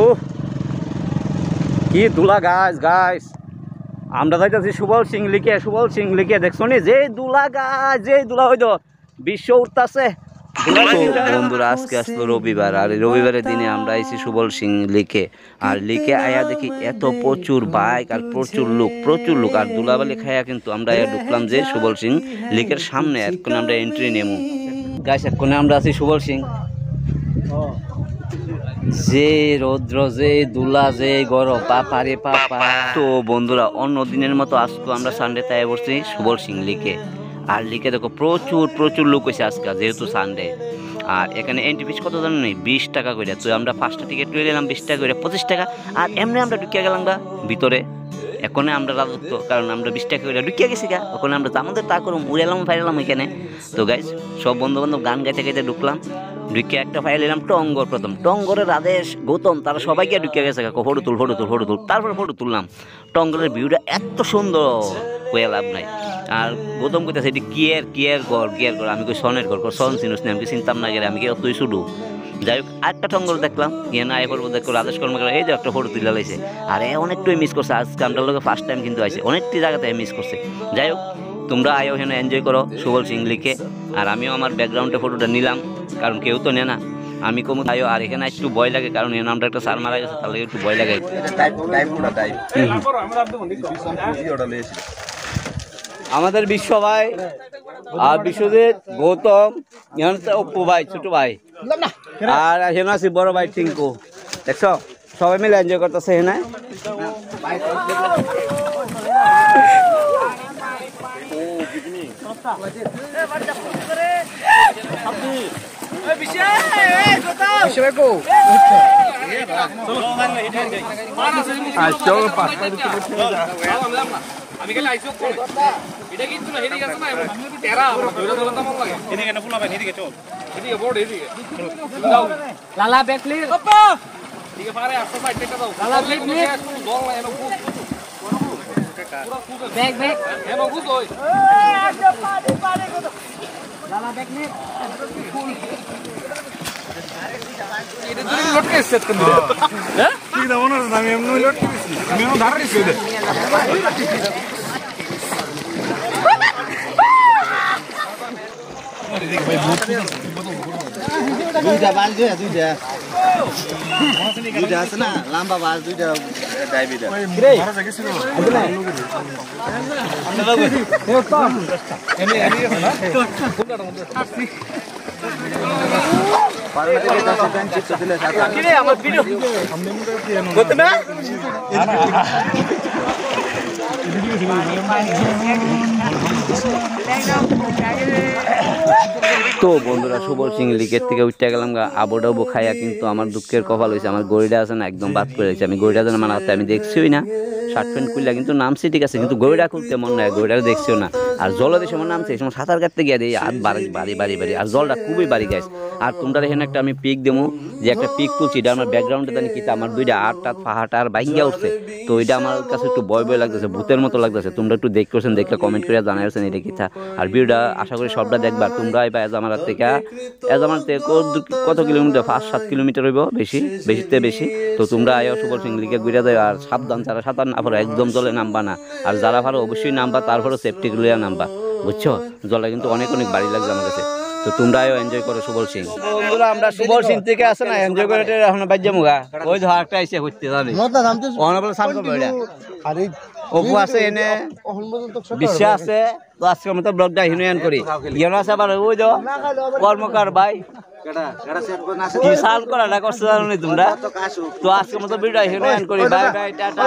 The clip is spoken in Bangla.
ও কি দুলা গাছ গাছ আমরা যাইতেছি সুবল সিং লিখে দেখছো নি যে দুলা গাছ যে দুলা হইতো বিশ্ব উঠতেছে। বন্ধুরা আজকে আসলো রবিবার, আর রবিবারের দিনে আমরা আইছি সুবল সিং লিখে। আর লিখে আয়া দেখি এত প্রচুর বাইক আর প্রচুর লোক আর দুলাবালি খাইয়া কিন্তু আমরা ঢুকলাম যে সুবল সিং লিখের সামনে। এখন আমরা এন্ট্রি নেমু গাছ। এখন আমরা আছি সুবল সিং। যে রৌদ্র যে দুলা যে গরম পাপা রে পাপা। তো বন্ধুরা অন্য দিনের মতো আজকে আমরা সানডে তাই বসছি সুবল সিং লিখে। আর লিখে দেখো প্রচুর লোক হয়েছে আজকে যেহেতু সানডে। আর এখানে এন্ট্রি ফিস কত জানো নেই, 20 টাকা করে। তো আমরা 5টা টিকিট তুলে নিলাম 20 টাকা করে, 25 টাকা। আর এমনি আমরা ঢুকিয়া গেলাম গা ভিতরে। এখন আমরা রাজত্ব, কারণ আমরা 20 টাকা করে ঢুকিয়া গেছি গা। ওখানে আমরা আমাদের তা করুম উড়েলাম ফাইলাম এখানে। তো গাইজ সব বন্ধু বান্ধব গান গাইতে ঢুকলাম। ঢুকিয়ে একটা ফাইল এলাম টঙ্গর। প্রথম টঙ্গরের আদেশ গৌতম তারা সবাইকে ঢুকিয়ে গেছে ফটো তুল। তারপরে ফটো তুললাম। টঙ্গরের ভিউটা এত সুন্দর কয়ে লাভ নাই। আর গৌতম কইতেছে এটি কিয়ের ঘর আমি কই সনের ঘর সন চিনুস না, আমি চিনতাম না গেলে আমি কি অতই শুধু। যাই হোক আরেকটা টঙ্গর দেখলাম গিয়ে না এরপর দেখো রাজেশ কর্মকার এই যে একটা ফটো তুলে লাইছে। আর অনেকটাই মিস করছে আজকে আমরা লোক ফার্স্ট টাইম কিন্তু আইছে, অনেকটি জায়গাতে মিস করছে। যাই হোক তোমরা আয়ো এখানে এনজয় করো সুবল সিং লিখে। আর আমিও আমার ব্যাকগ্রাউন্ডে ফটোটা নিলাম, কারণ কেউ তো নেয় না। আমি কমু আয়ো। আর এখানে একটু ভয় লাগে, কারণ এর নামটা একটা সার মারা গেছে, তার লাগে একটু ভয় লাগে। আমাদের বিশ্ব ভাই আর বিশ্বজিৎ গৌতম অপু ভাই ছোট ভাই, আর এখানে আছি বড় ভাই টিঙ্কু। দেখছো সবাই মিলে এনজয় করতেছে এখানে। আমি গেলে আইসো এটা কিন্তু না হেরি গেছে না তেরা ধরে ধরে দাম লাগে এদিকে না ফুলা ভাই এদিকে চল এদিকে বড় এদিকে দাও লালা ব্যাক প্লিজ বাবা এদিকে পারে 800 বাইট টাকা দাও লালা ব্যাক প্লিজ বল না এনো ফুল ব্যাক এনো ফুল ওই লালা ব্যাক প্লিজ ফুল এটা তুমি লটকে সেট করে দিও হ্যাঁ ঠিক দাও না আমি এমন লটকে দিছি আমি এমন ধার দিছি ওদের দুইটা বাল দুইটা আছে না লম্বা বাল দুইটা ডায়াবেটিস রে মারা গেছে রে আমরা লাগবে এ কম এনে আছে না কোনটার মধ্যে পারলে থেকে 10 সেকেন্ড চিপস দিলে সাথে কি রে আমার ভিডিও সামনে মুখে কি এনো করতে না তো বন্ধুরা সুবল সিং লিকের থেকে উঠতে গেলাম গা আবু খাইয়া। কিন্তু আমার দুঃখের কপাল হয়েছে, আমার গড়িটা আছে না একদম বাদ করে দিয়েছে। আমি গড়িটা যেন মানা হতে আমি দেখছিই না, শার্ট প্যান্ট খুললা কিন্তু নামছি ঠিক আছে, কিন্তু গড়িটা খুলতে মন নাই, গড়িটা দেখছিও না। আর জলের সময় নামছে এই সময় সাঁতার কাটতে গিয়ে দিই হাত বাড়ি আর জলটা খুবই বাড়ি গাছ। আর তোমরা এখানে একটা আমি পিক দেবো, যে একটা পিক তুলছি এটা আমার ব্যাকগ্রাউন্ডে জানি কি আমার দুইটা আট ফাহাটা আর ভাঙ্গিয়া উঠছে। তো এটা আমার কাছে একটু ভয় লাগতেছে, ভূতের মতো লাগতেছে। তোমরা একটু দেখতেছেন, দেখলে কমেন্ট করে জানাইছেন এটা কিতা। আর ভিডিওটা আশা করি সবটা দেখবার তোমরা। এবার এজামার থেকে কত কিলোমিটার 5-7 কিলোমিটার হইব, বেশি। তো তোমরা আয়ো সুবল সিং লিখে ঘুরে যাও। আর সাবধান, যারা সাঁতার না পারো একদম জলে নামবা না, আর যারা পারো অবশ্যই নামবা, তারপরে সেফটি গুলিয়া নামবা, বুঝছো। জলে কিন্তু অনেক বাড়ি লাগছে আমার কাছে। তো তোমরাও এনজয় করো সুবল সিং। বন্ধুরা আমরা সুবল সিং থেকে আসে না এনজয় করে এখন বাজ্য মুগা ওই ধর একটা আইছে হইতে জানি অনবল সাম করব এটা। আরে অপু আছে এনে বিশ্বাস আছে। তো আজকে মতো ব্লগটা হিনয়ান করি ইয়ানো আছে আবার ওই যে কর্মকার ভাই কি সাল করাটা করছে জানো নি তোমরা। তো আজকে মতো ভিডিও হিনয়ান করি, বাই বাই টাটা।